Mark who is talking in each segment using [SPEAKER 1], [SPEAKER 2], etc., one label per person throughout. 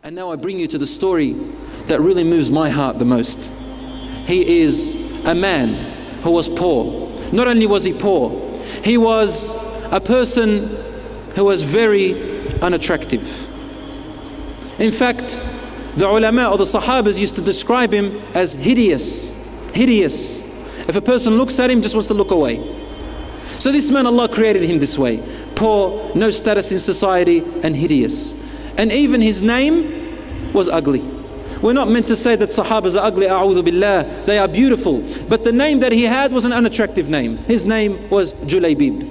[SPEAKER 1] And now I bring you to the story that really moves my heart the most. He is a man who was poor. Not only was he poor, he was a person who was very unattractive. In fact, the ulama or the sahabas used to describe him as hideous. Hideous. If a person looks at him, just wants to look away. So this man, Allah created him this way. Poor, no status in society, and hideous. And even his name was ugly. We're not meant to say that sahabas are ugly, a'udhu billah. They are beautiful. But the name that he had was an unattractive name. His name was Julaybib,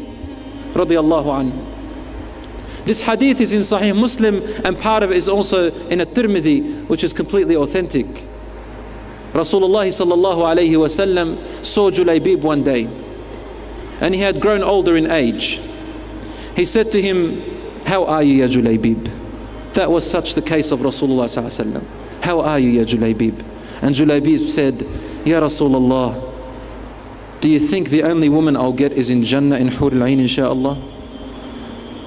[SPEAKER 1] radiyallahu anhu. This hadith is in Sahih Muslim, and part of it is also in At-Tirmidhi, which is completely authentic. Rasulullah sallallahu alayhi wasallam saw Julaybib one day, and he had grown older in age. He said to him, "How are you, ya Julaybib?" That was such the case of Rasulullah sallallahu alayhi wasallam. "How are you, ya Julaybib?" And Julaybib said, "Ya Rasulullah, do you think the only woman I'll get is in Jannah in Hur al-Ain, insha'Allah?"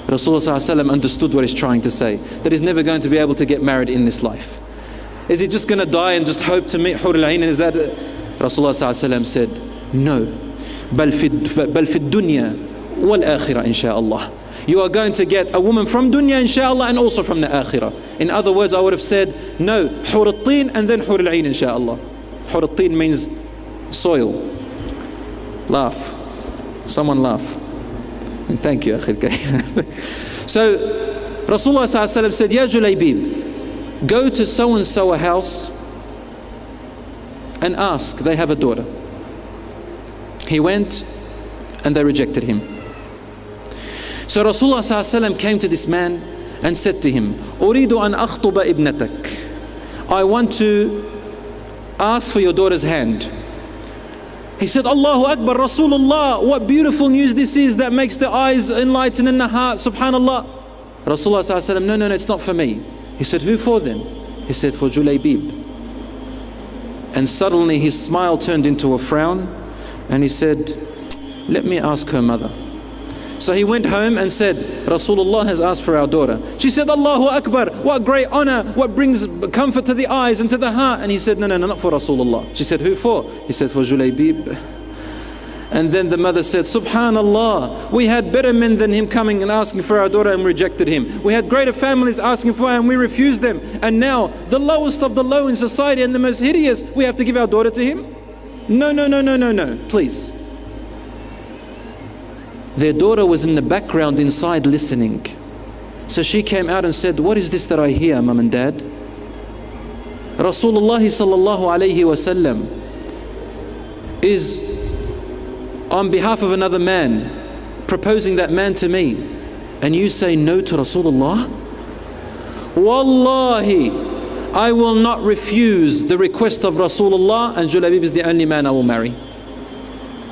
[SPEAKER 1] Rasulullah ﷺ understood what he's trying to say, that he's never going to be able to get married in this life. Is he just going to die and just hope to meet Hur al-Ain? Is that Rasulullah ﷺ said, "No, bal fi dunya wal akhirah insha'Allah." You are going to get a woman from dunya insha'Allah and also from the akhirah. In other words, I would have said, no, Hur al-Tin and then Hur al-Ain insha'Allah. Hur al-Tin means soil. Laugh. Someone laugh. And thank you, Akhil Karim. So Rasulullah ﷺ said, "Ya Julaybib, go to so and so a house and ask, they have a daughter." He went and they rejected him. So Rasulullah ﷺ came to this man and said to him, "Uridu an akhtuba ibnatak." I want to ask for your daughter's hand. He said, "Allahu Akbar, Rasulullah, what beautiful news this is that makes the eyes enlighten and the heart, subhanallah." Rasulullah ﷺ, no, it's not for me. He said, "Who for then?" He said, "For Julaybib." And suddenly his smile turned into a frown, and he said, "Let me ask her mother." So he went home and said, "Rasulullah has asked for our daughter." She said, "Allahu Akbar, what great honor, what brings comfort to the eyes and to the heart." And he said, no, not for Rasulullah. She said, "Who for?" He said, "For Julaybib." And then the mother said, "Subhanallah, we had better men than him coming and asking for our daughter and rejected him. We had greater families asking for her and we refused them. And now the lowest of the low in society and the most hideous, we have to give our daughter to him? No, please." Their daughter was in the background inside listening. So she came out and said, "What is this that I hear, Mum and Dad? Rasulullah sallallahu alayhi wasallam is on behalf of another man proposing that man to me, and you say no to Rasulullah? Wallahi, I will not refuse the request of Rasulullah, and Julaybib is the only man I will marry."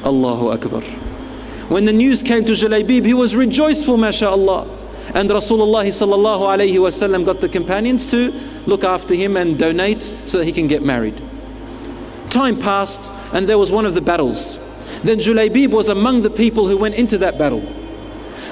[SPEAKER 1] Allahu Akbar. When the news came to Julaybib, he was rejoiceful, mashallah. And Rasulullah sallallahu alayhi wasallam got the companions to look after him and donate so that he can get married. Time passed, and there was one of the battles. Then Julaybib was among the people who went into that battle.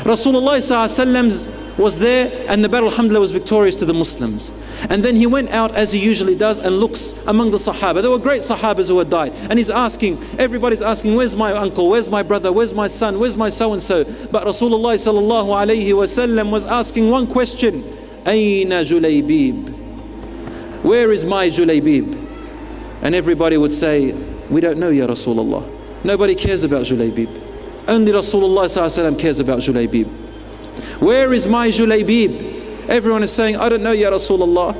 [SPEAKER 1] Rasulullah sallallahu alayhi wasallam was there, and the battle, alhamdulillah, was victorious to the Muslims. And then he went out as he usually does and looks among the Sahaba. There were great Sahabas who had died, and he's asking, everybody's asking, "Where's my uncle? Where's my brother? Where's my son? Where's my so-and-so?" But Rasulullah sallallahu alayhi wasallam was asking one question, "Ayna Julaybib?" Where is my Julaybib? And everybody would say, "We don't know, Ya Rasulullah." Nobody cares about Julaybib. Only Rasulullah sallallahu alayhi wasallam cares about Julaybib. "Where is my Julaybib?" Everyone is saying, "I don't know, Ya Rasulullah."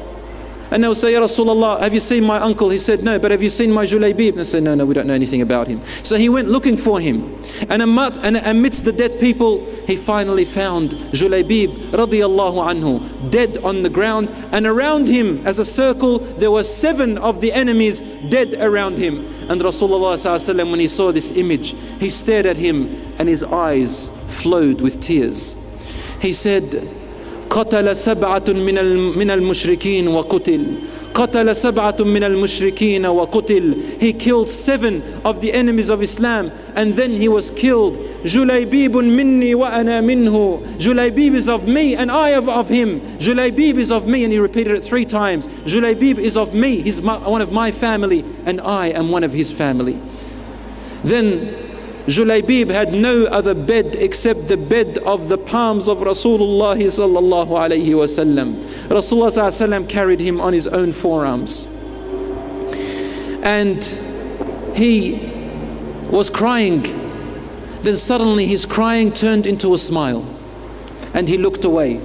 [SPEAKER 1] And they'll say, "Ya Rasulullah, have you seen my uncle?" He said, "No." "But have you seen my Julaybib?" And they say, No, we don't know anything about him." So he went looking for him. And amidst the dead people, he finally found Julaybib radiyallahu anhu, dead on the ground. And around him, as a circle, there were 7 of the enemies dead around him. And Rasulullah sallallahu alaihi wasallam, when he saw this image, he stared at him and his eyes flowed with tears. He said, "قتل 7 من المشركين وقتل قتل سبعة من المشركين وقتل. He killed 7 of the enemies of Islam and then he was killed. جليبيب مني وأنا منه. Julaybib is of me and I am of him. Julaybib is of me, and he repeated it 3 times. Julaybib is of me, he's one of my family, and I am one of his family. Then Julaybib had no other bed except the bed of the palms of Rasulullah sallallahu alayhi wasallam. Rasulullah sallallahu alayhi wasallam carried him on his own forearms. And he was crying. Then suddenly his crying turned into a smile and he looked away.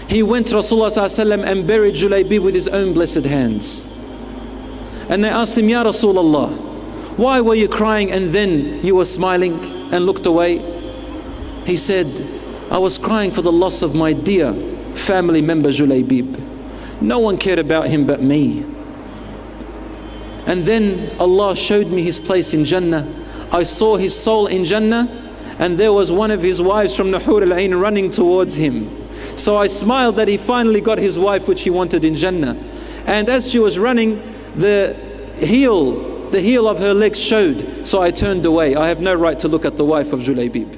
[SPEAKER 1] He went to Rasulullah sallallahu alayhi wasallam and buried Julaybib with his own blessed hands. And they asked him, Ya Rasulullah, why were you crying and then you were smiling and looked away? He said, I was crying for the loss of my dear family member Julaybib. No one cared about him but me. And then Allah showed me his place in Jannah. I saw his soul in Jannah, and there was one of his wives from Nuhur al-Ain running towards him. So I smiled that he finally got his wife which he wanted in Jannah. And as she was running, the heel of her legs showed. So I turned away. I have no right to look at the wife of Julaybib.